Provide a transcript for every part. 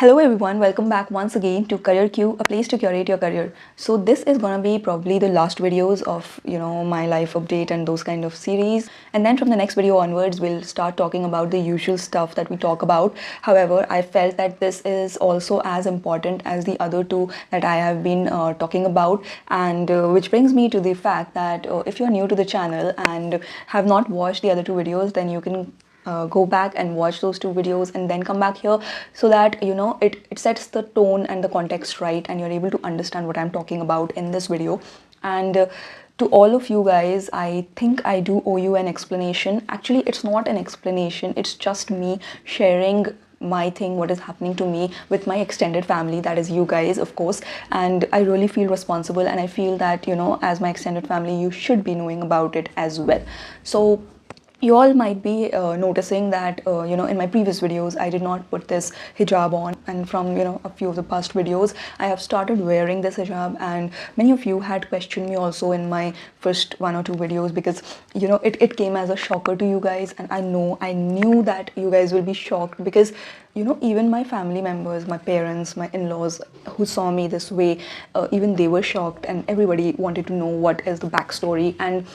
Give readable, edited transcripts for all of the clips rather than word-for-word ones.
Hello everyone, welcome back once again to CareerQ, a place to curate your career. So this is gonna be probably the last videos of my life update and those kind of series. And then from the next video onwards, we'll start talking about the usual stuff that we talk about. However, I felt that this is also as important as the other two that I have been talking about, and which brings me to the fact that if you're new to the channel and have not watched the other two videos, then you can go back and watch those two videos and then come back here, so that it sets the tone and the context right and you're able to understand what I'm talking about in this video. And to all of you guys, I think I do owe you an explanation. Actually, it's not an explanation, it's just me sharing my thing, what is happening to me with my extended family, that is you guys, of course. And I really feel responsible, and I feel that as my extended family, you should be knowing about it as well. So you all might be noticing that in my previous videos I did not put this hijab on, and from a few of the past videos I have started wearing this hijab, and many of you had questioned me also in my first one or two videos, because it came as a shocker to you guys, and I knew that you guys will be shocked, because even my family members, my parents, my in-laws who saw me this way, even they were shocked, and everybody wanted to know what is the backstory. And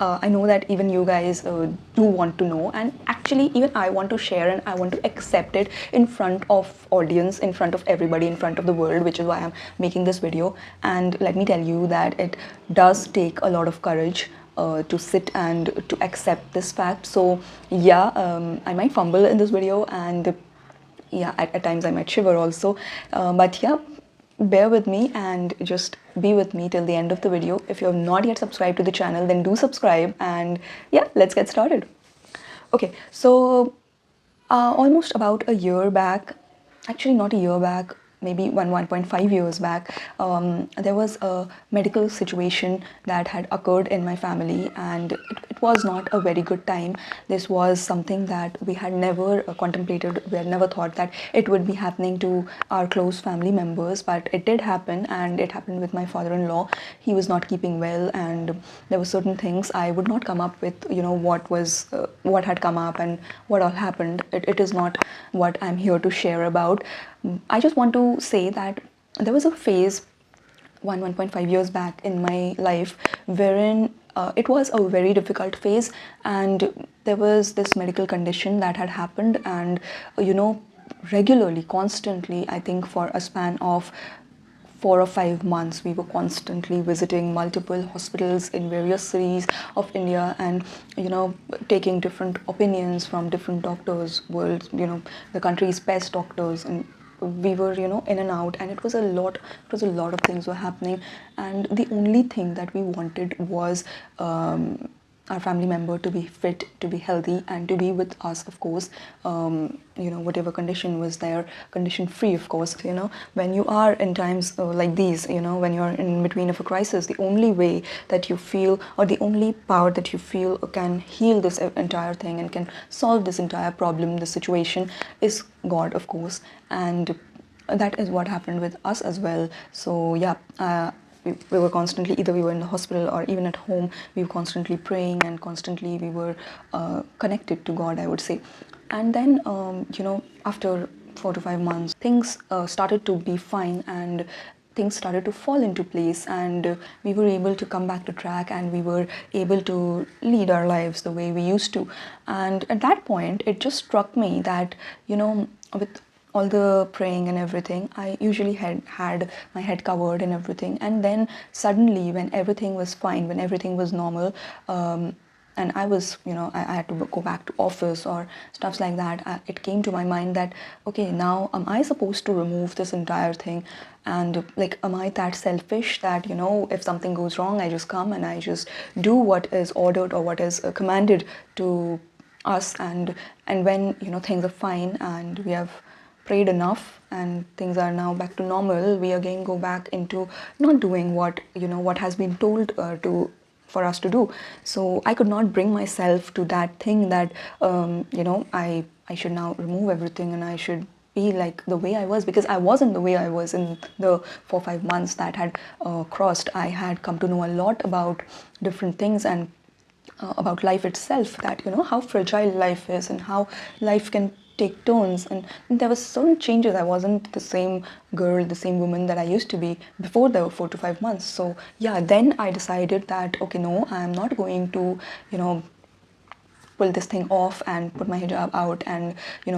I know that even you guys do want to know, and actually even I want to share and I want to accept it in front of audience, in front of everybody, in front of the world, which is why I'm making this video. And let me tell you that it does take a lot of courage to sit and to accept this fact. So yeah, I might fumble in this video, and yeah, at times I might shiver also, but yeah, bear with me and just be with me till the end of the video. If you have not yet subscribed to the channel, then do subscribe, and yeah, let's get started. Okay, so almost about a year back, actually not a year back, maybe 1.5 years back, there was a medical situation that had occurred in my family, and it was not a very good time. This was something that we had never contemplated. We had never thought that it would be happening to our close family members, but it did happen, and it happened with my father-in-law. He was not keeping well, and there were certain things I would not come up with, what had come up and what all happened. It is not what I'm here to share about. I just want to say that there was a phase 1.5 years back in my life wherein it was a very difficult phase, and there was this medical condition that had happened, and regularly, constantly, I think for a span of 4 or 5 months, we were constantly visiting multiple hospitals in various cities of India, and taking different opinions from different doctors, world, the country's best doctors, and we were in and out, and it was a lot. It was a lot of things were happening, and the only thing that we wanted was our family member to be fit, to be healthy, and to be with us, of course. Whatever condition was there, condition free, of course. When you are in times like these, when you're in between of a crisis, the only way that you feel, or the only power that you feel can heal this entire thing and can solve this entire problem, this situation, is God, of course. And that is what happened with us as well. So yeah, we were constantly, either we were in the hospital or even at home, we were constantly praying, and constantly we were connected to God, I would say. And then after 4 to 5 months, things started to be fine, and things started to fall into place, and we were able to come back to track, and we were able to lead our lives the way we used to. And at that point, it just struck me that with all the praying and everything, I usually had my head covered and everything, and then suddenly, when everything was fine, when everything was normal, and I was, I had to go back to office or stuffs like that, it came to my mind that, okay, now am I supposed to remove this entire thing? And like, am I that selfish that if something goes wrong, I just come and I just do what is ordered or what is commanded to us, and when things are fine and we have prayed enough and things are now back to normal, we again go back into not doing what has been told for us to do. So I could not bring myself to that thing that I should now remove everything and I should be like the way I was, because I wasn't the way I was in the 4 or 5 months that had crossed. I had come to know a lot about different things, and about life itself, that how fragile life is and how life can take turns, and there were certain changes. I wasn't the same girl, the same woman that I used to be before the 4 to 5 months. So yeah, then I decided that okay, no, I'm not going to, pull this thing off and put my hijab out and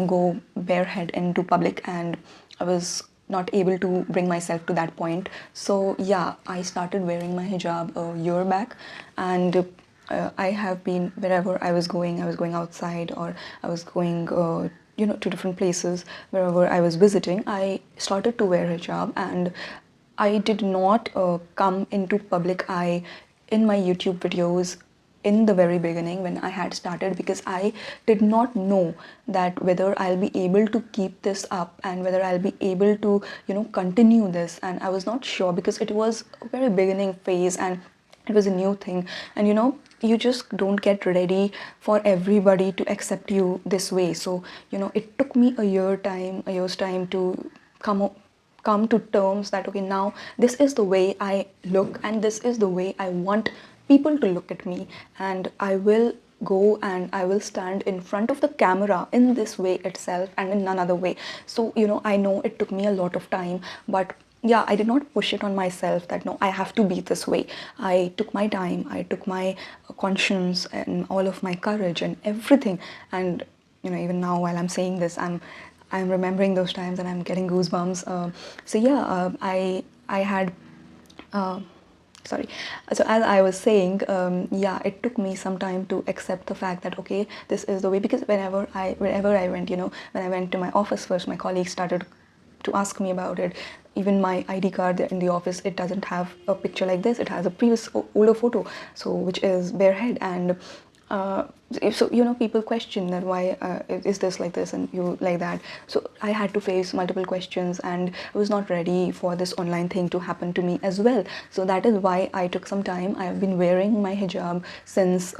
go barehead into public. And I was not able to bring myself to that point. So yeah, I started wearing my hijab a year back. And I have been, wherever I was going outside, or I was going to different places, wherever I was visiting, I started to wear hijab. And I did not come into public eye in my YouTube videos in the very beginning when I had started, because I did not know that whether I'll be able to keep this up and whether I'll be able to continue this. And I was not sure, because it was a very beginning phase and it was a new thing. And you just don't get ready for everybody to accept you this way. So it took me a year's time to come to terms that okay, now this is the way I look and this is the way I want people to look at me, and I will go and I will stand in front of the camera in this way itself and in none other way. So I know it took me a lot of time, but yeah, I did not push it on myself that no, I have to be this way. I took my time, I took my conscience and all of my courage and everything. And even now while I'm saying this, I'm remembering those times and I'm getting goosebumps. So yeah, I had sorry. So as I was saying, yeah, it took me some time to accept the fact that okay, this is the way. Because whenever I went, when I went to my office first, my colleagues started to ask me about it. Even my ID card in the office, it doesn't have a picture like this. It has a previous older photo, so which is barehead. And so people question that why is this like this and you like that. So I had to face multiple questions, and I was not ready for this online thing to happen to me as well. So that is why I took some time. I have been wearing my hijab since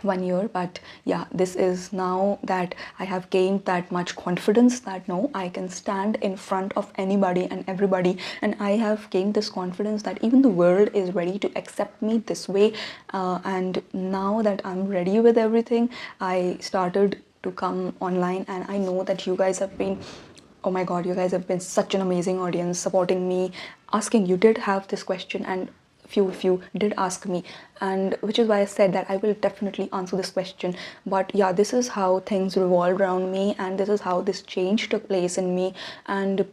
1 year. But yeah, this is now that I have gained that much confidence that no, I can stand in front of anybody and everybody. And I have gained this confidence that even the world is ready to accept me this way. And now that I'm ready with everything, I started to come online. And I know that you guys have been, oh my god, you guys have been such an amazing audience, supporting me, asking. You did have this question, and few of you did ask me, and which is why I said that I will definitely answer this question. But yeah, this is how things revolved around me, and this is how this change took place in me. And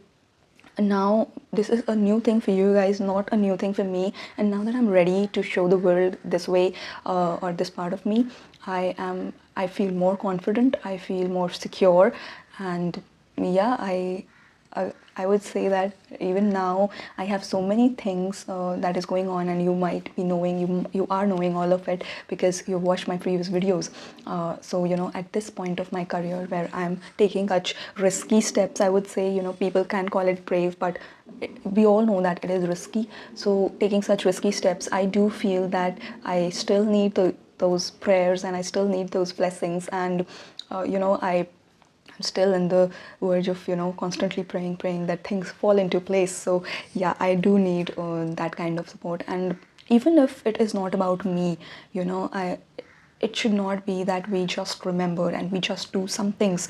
now this is a new thing for you guys, not a new thing for me. And now that I'm ready to show the world this way, or this part of me, I feel more confident, I feel more secure. And yeah, I would say that even now I have so many things that is going on, and you might be knowing, you are knowing all of it because you watched my previous videos. So at this point of my career where I'm taking such risky steps, I would say, people can call it brave, but we all know that it is risky. So taking such risky steps, I do feel that I still need those prayers, and I still need those blessings. And I'm still in the verge of constantly praying that things fall into place. So yeah, I do need that kind of support. And even if it is not about me, I it should not be that we just remember and we just do some things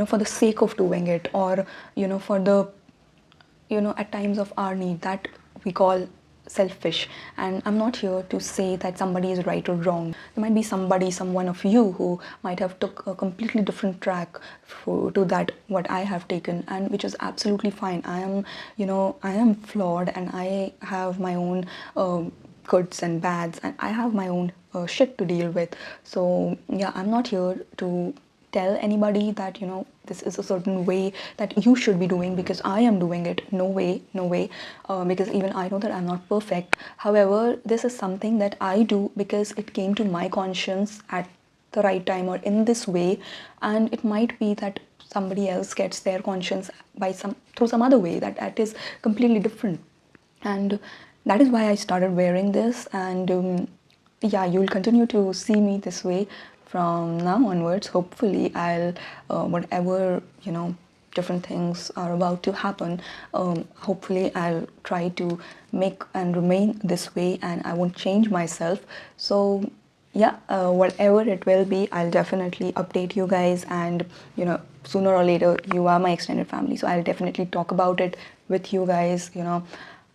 for the sake of doing it, or for the at times of our need, that we call selfish. And I'm not here to say that somebody is right or wrong. There might be someone of you who might have took a completely different track to that what I have taken, and which is absolutely fine. I am flawed, and I have my own goods and bads, and I have my own shit to deal with. So yeah, I'm not here to tell anybody that this is a certain way that you should be doing because I am doing it. No way, no way. Because even I know that I'm not perfect. However, this is something that I do because it came to my conscience at the right time or in this way. And it might be that somebody else gets their conscience by through some other way that is completely different. And that is why I started wearing this. And yeah, you'll continue to see me this way from now onwards. Hopefully I'll whatever different things are about to happen, hopefully I'll try to make and remain this way, and I won't change myself. So yeah, whatever it will be, I'll definitely update you guys. And sooner or later, you are my extended family, so I'll definitely talk about it with you guys. And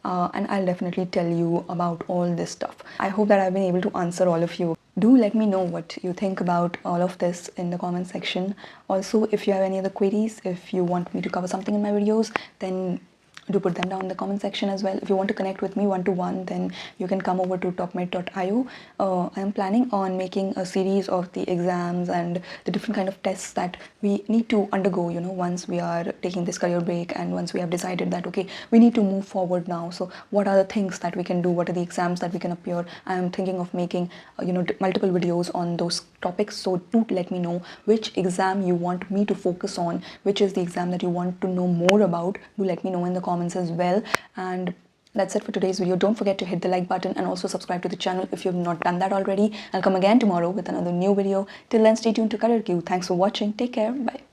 I'll definitely tell you about all this stuff. I hope that I've been able to answer all of you. Do let me know what you think about all of this in the comment section. Also, if you have any other queries, if you want me to cover something in my videos, then do put them down in the comment section as well. If you want to connect with me one-to-one, then you can come over to topmed.io. I am planning on making a series of the exams and the different kind of tests that we need to undergo, once we are taking this career break, and once we have decided that, okay, we need to move forward now. So what are the things that we can do? What are the exams that we can appear? I am thinking of making, multiple videos on those topics. So do let me know which exam you want me to focus on, which is the exam that you want to know more about. Do let me know in the comments as well. And that's it for today's video. Don't forget to hit the like button and also subscribe to the channel if you've not done that already. I'll come again tomorrow with another new video. Till then, stay tuned to CareerQ. Thanks for watching. Take care. Bye.